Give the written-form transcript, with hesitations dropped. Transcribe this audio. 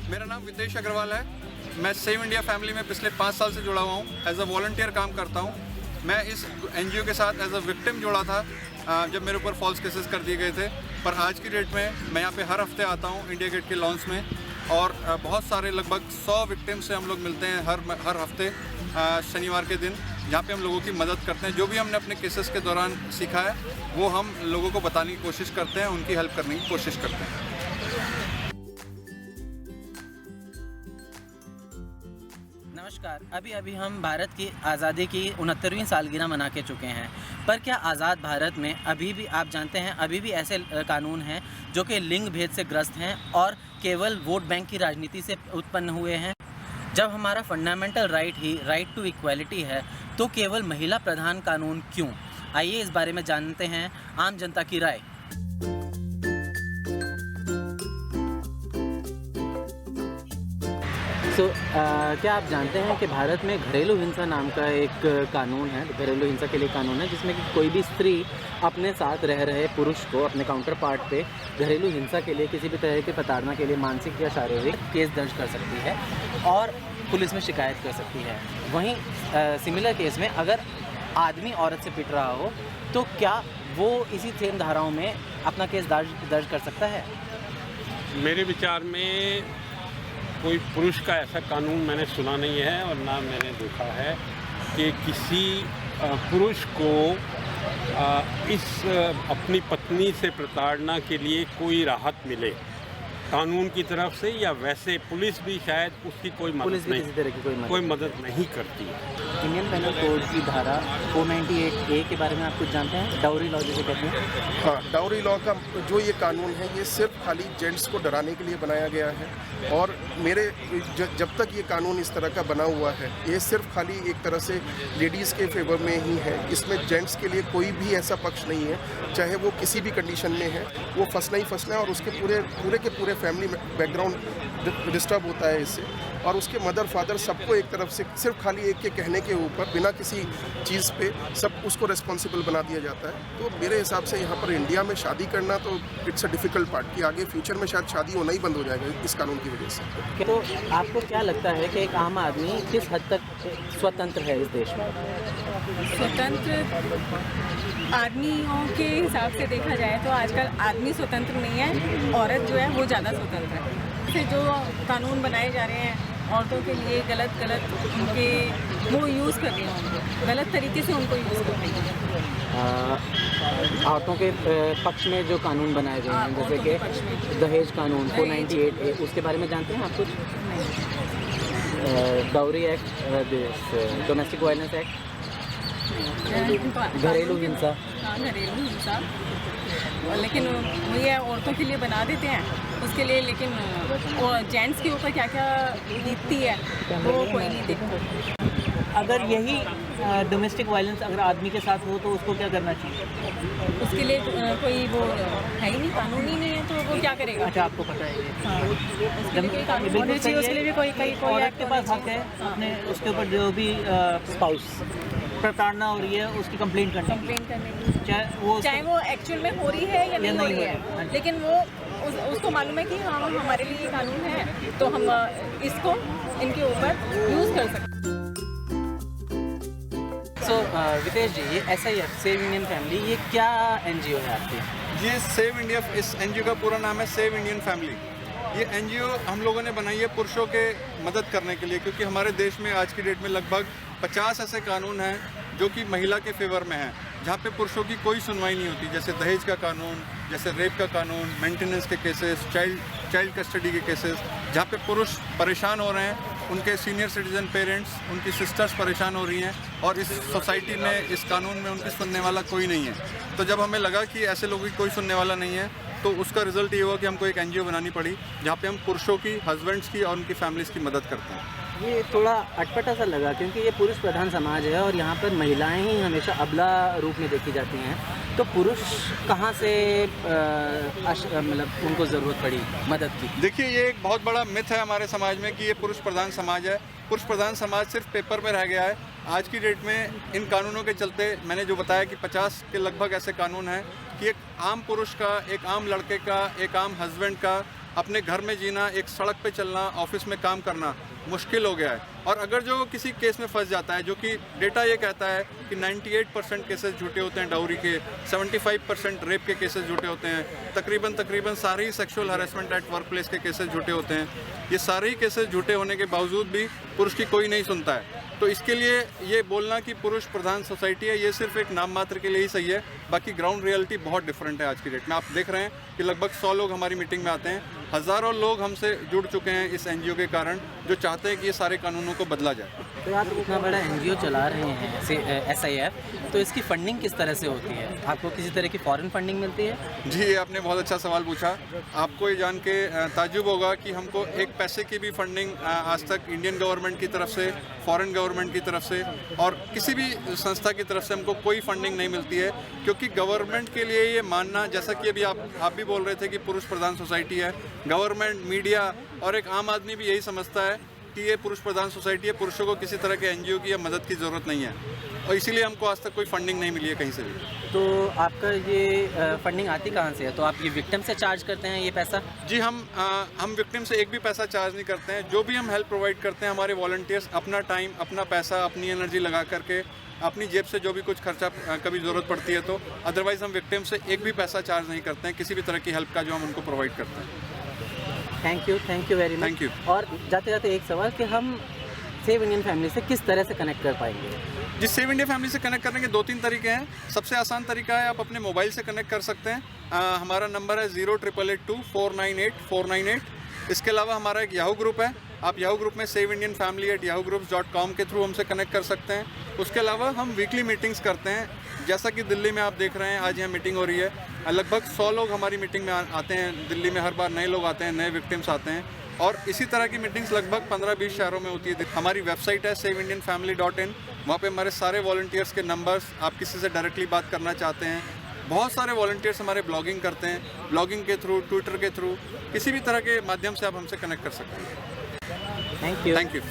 मेरा नाम विदेश अग्रवाल है। मैं सेव इंडिया फैमिली में पिछले 5 साल से जुड़ा हुआ हूँ। एज अ वॉलंटियर काम करता हूँ। मैं इस एनजीओ के साथ एज अ विक्टिम जुड़ा था जब मेरे ऊपर फॉल्स केसेस कर दिए गए थे। पर आज की डेट में मैं यहाँ पे हर हफ्ते आता हूँ इंडिया गेट के लॉन्च में, और बहुत सारे लगभग 100 विक्टिम से हम लोग मिलते हैं हर हफ्ते शनिवार के दिन, जहाँ पे हम लोगों की मदद करते हैं। जो भी हमने अपने केसेस के दौरान सीखा है वो हम लोगों को बताने की कोशिश करते हैं, उनकी हेल्प करने की कोशिश करते हैं। नमस्कार। अभी हम भारत की आज़ादी की 69वीं सालगिरह मना के चुके हैं, पर क्या आज़ाद भारत में अभी भी आप जानते हैं अभी भी ऐसे कानून हैं जो कि लिंग भेद से ग्रस्त हैं और केवल वोट बैंक की राजनीति से उत्पन्न हुए हैं? जब हमारा फंडामेंटल राइट ही राइट टू इक्वालिटी है तो केवल महिला प्रधान कानून क्यों? आइए इस बारे में जानते हैं आम जनता की राय। क्या आप जानते हैं कि भारत में घरेलू हिंसा नाम का एक कानून है, घरेलू हिंसा के लिए कानून है, जिसमें कि कोई भी स्त्री अपने साथ रह रहे पुरुष को अपने काउंटर पार्ट पे घरेलू हिंसा के लिए, किसी भी तरह की प्रताड़ना के लिए मानसिक या शारीरिक केस दर्ज कर सकती है और पुलिस में शिकायत कर सकती है। वहीं सिमिलर केस में अगर आदमी औरत से पिट रहा हो तो क्या वो इसी सेम धाराओं में अपना केस दर्ज कर सकता है? मेरे विचार में कोई पुरुष का ऐसा कानून मैंने सुना नहीं है और ना मैंने देखा है कि किसी पुरुष को इस अपनी पत्नी से प्रताड़ना के लिए कोई राहत मिले कानून की तरफ से, या वैसे पुलिस भी शायद उसकी कोई मदद नहीं करती है। इंडियन पेनल कोड की धारा 498A के बारे में आप कुछ जानते हैं? डाउरी लॉ जिसे कहते हैं। हाँ, डाउरी लॉ का जो ये कानून है ये सिर्फ खाली जेंट्स को डराने के लिए बनाया गया है, और जब तक ये कानून इस तरह का बना हुआ है ये सिर्फ खाली एक तरह से लेडीज़ के फेवर में ही है। इसमें जेंट्स के लिए कोई भी ऐसा पक्ष नहीं है, चाहे वो किसी भी कंडीशन में है, वो फंसना ही फंसना है, और उसके पूरे फैमिली फैमिली डिस्टर्ब होता है इससे, और उसके मदर फादर सबको एक तरफ से सिर्फ खाली एक के कहने के ऊपर बिना किसी चीज़ पे सब उसको रिस्पॉन्सिबल बना दिया जाता है। तो मेरे हिसाब से यहाँ पर इंडिया में शादी करना तो इट्स अ डिफ़िकल्ट पार्ट, कि आगे फ्यूचर में शायद शादी होना ही बंद हो जाएगा इस कानून की वजह से। तो आपको क्या लगता है कि एक आम आदमी किस हद तक स्वतंत्र है इस देश में? स्वतंत्र आदमियों के हिसाब से देखा जाए तो आजकल आदमी स्वतंत्र नहीं है, औरत जो है वो ज़्यादा स्वतंत्र है। से जो कानून बनाए जा रहे हैं औरतों के लिए गलत उनके वो यूज़ कर रहे हैं, उनको गलत तरीके से उनको यूज़ कर रहे हैं। औरतों के पक्ष में जो कानून बनाए गए हैं जैसे कि दहेज कानून 498A, उसके बारे में जानते हैं आप कुछ? Dowry act, domestic violence act, घरेलू हिंसा। हाँ, घरेलू हिंसा, लेकिन ये औरतों के लिए बना देते हैं उसके लिए, लेकिन जेंट्स के ऊपर क्या क्या बीतती है वो कोई नहीं देखता। अगर यही डोमेस्टिक वायलेंस अगर आदमी के साथ हो तो उसको क्या करना चाहिए? उसके लिए कोई वो है ही नहीं, कानून ही नहीं है, तो वो क्या करेगा? अच्छा, आपको पता है ये? हाँ, उसके लिए कोई कानून होना चाहिए, उसके लिए भी कोई औरत के पास हक है अपने उसके ऊपर जो भी स्पाउस प्रताड़ना हो रही है उसकी कंप्लेंट करने की, चाहे वो एक्चुअल में हो रही है या नहीं हो रही है, लेकिन वो उसको मालूम है कि हाँ हमारे लिए ये कानून है तो हम इसको इनके ऊपर यूज़ कर सकते हैं। विदेश जी, ये SIF सेव इंडियन फैमिली ये क्या NGO है आपकी? ये सेव इंडिया, इस एनजीओ का पूरा नाम है सेव इंडियन फैमिली। ये एनजीओ हम लोगों ने बनाई है पुरुषों के मदद करने के लिए, क्योंकि हमारे देश में आज की डेट में लगभग 50 ऐसे कानून हैं जो कि महिला के फेवर में हैं, जहाँ पे पुरुषों की कोई सुनवाई नहीं होती। जैसे दहेज का कानून, जैसे रेप का कानून, मेंटेनेंस के केसेस, चाइल्ड कस्टडी के केसेस, जहाँ पे पुरुष परेशान हो रहे हैं, उनके सीनियर सिटीजन पेरेंट्स, उनकी सिस्टर्स परेशान हो रही हैं, और इस सोसाइटी में, इस कानून में उनकी सुनने वाला कोई नहीं है। तो जब हमें लगा कि ऐसे लोगों की कोई सुनने वाला नहीं है, तो उसका रिजल्ट ये हुआ कि हमको एक एनजीओ बनानी पड़ी जहाँ पे हम पुरुषों की, हस्बैंड्स की और उनकी फैमिलीज़ की मदद करते हैं। ये थोड़ा अटपटा सा लगा क्योंकि ये पुरुष प्रधान समाज है और यहाँ पर महिलाएं ही हमेशा अबला रूप में देखी जाती हैं, तो पुरुष कहाँ से मतलब उनको ज़रूरत पड़ी मदद की? देखिए, ये एक बहुत बड़ा मिथ है हमारे समाज में कि ये पुरुष प्रधान समाज है। पुरुष प्रधान समाज सिर्फ पेपर पे रह गया है। आज की डेट में इन कानूनों के चलते मैंने जो बताया कि 50 के लगभग ऐसे कानून हैं कि एक आम पुरुष का, एक आम लड़के का, एक आम हस्बैंड का अपने घर में जीना, एक सड़क पे चलना, ऑफिस में काम करना मुश्किल हो गया है। और अगर जो किसी केस में फंस जाता है, जो कि डेटा ये कहता है कि 98% केसेस झूठे होते हैं डाउरी के, 75% रेप के केसेस झूठे होते हैं, तकरीबन सारे ही sexual harassment at workplace के केसेस झूठे होते हैं। ये सारे ही केसेस झूठे होने के बावजूद भी पुरुष की कोई नहीं सुनता है। तो इसके लिए ये बोलना कि पुरुष प्रधान सोसाइटी है, ये सिर्फ एक नाम मात्र के लिए ही सही है। बाकी ग्राउंड रियलिटी बहुत डिफरेंट है आज की डेट में। आप देख रहे हैं कि लगभग 100 लोग हमारी मीटिंग में आते हैं, हज़ारों लोग हमसे जुड़ चुके हैं इस एनजीओ के कारण, जो चाहते हैं कि ये सारे कानूनों को बदला जाए। तो आप इतना बड़ा एनजीओ चला रहे हैं SIF, तो इसकी फंडिंग किस तरह से होती है? आपको किसी तरह की फॉरेन फंडिंग मिलती है? जी, ये आपने बहुत अच्छा सवाल पूछा। आपको ये जान के ताज्जुब होगा कि हमको एक पैसे की भी फंडिंग आज तक इंडियन गवर्नमेंट की तरफ से, फॉरेन गवर्नमेंट की तरफ से और किसी भी संस्था की तरफ से हमको कोई फंडिंग नहीं मिलती है। क्योंकि गवर्नमेंट के लिए ये मानना, जैसा कि अभी आप भी बोल रहे थे कि पुरुष प्रधान सोसाइटी है, गवर्नमेंट, मीडिया और एक आम आदमी भी यही समझता है कि ये पुरुष प्रधान सोसाइटी है, पुरुषों को किसी तरह के एनजीओ की या मदद की ज़रूरत नहीं है, और इसीलिए हमको आज तक कोई फंडिंग नहीं मिली है कहीं से भी। तो आपका ये फंडिंग आती कहाँ से है? तो आप ये विक्टिम से चार्ज करते हैं ये पैसा? जी, हम विक्टिम से एक भी पैसा चार्ज नहीं करते हैं। जो भी हम हेल्प प्रोवाइड करते हैं, हमारे वॉलंटियर्स अपना टाइम, अपना पैसा, अपनी एनर्जी लगा करके, अपनी जेब से जो भी कुछ खर्चा कभी ज़रूरत पड़ती है तो, अदरवाइज़ हम विक्टिम से एक भी पैसा चार्ज नहीं करते हैं किसी भी तरह की हेल्प का जो हम उनको प्रोवाइड करते हैं। Thank you very much. Thank you. और जाते जाते एक सवाल कि हम सेव इंडियन फैमिली से किस तरह से कनेक्ट कर पाएंगे? जिस सेव इंडिया फैमिली से कनेक्ट करने के 2-3 तरीके हैं। सबसे आसान तरीका है, आप अपने मोबाइल से कनेक्ट कर सकते हैं। हमारा नंबर है 08882 498 498। इसके अलावा हमारा एक याहू ग्रुप है, आप याहू ग्रुप में saveindianfamily@yahoo.com के थ्रू हमसे कनेक्ट कर सकते हैं। उसके अलावा हम वीकली मीटिंग्स करते हैं, जैसा कि दिल्ली में आप देख रहे हैं आज यहाँ मीटिंग हो रही है। लगभग 100 लोग हमारी मीटिंग में आते हैं। दिल्ली में हर बार नए लोग आते हैं, नए विक्टिम्स आते हैं, और इसी तरह की मीटिंग्स लगभग 15-20 शहरों में होती है। हमारी वेबसाइट है saveindianfamily.in, वहाँ पे हमारे सारे वॉलंटियर्स के नंबर्स, आप किसी से डायरेक्टली बात करना चाहते हैं। बहुत सारे वॉलंटियर्स हमारे ब्लॉगिंग करते हैं, ब्लॉगिंग के थ्रू, ट्विटर के थ्रू, किसी भी तरह के माध्यम से आप हमसे कनेक्ट कर सकते हैं। Thank you. Thank you.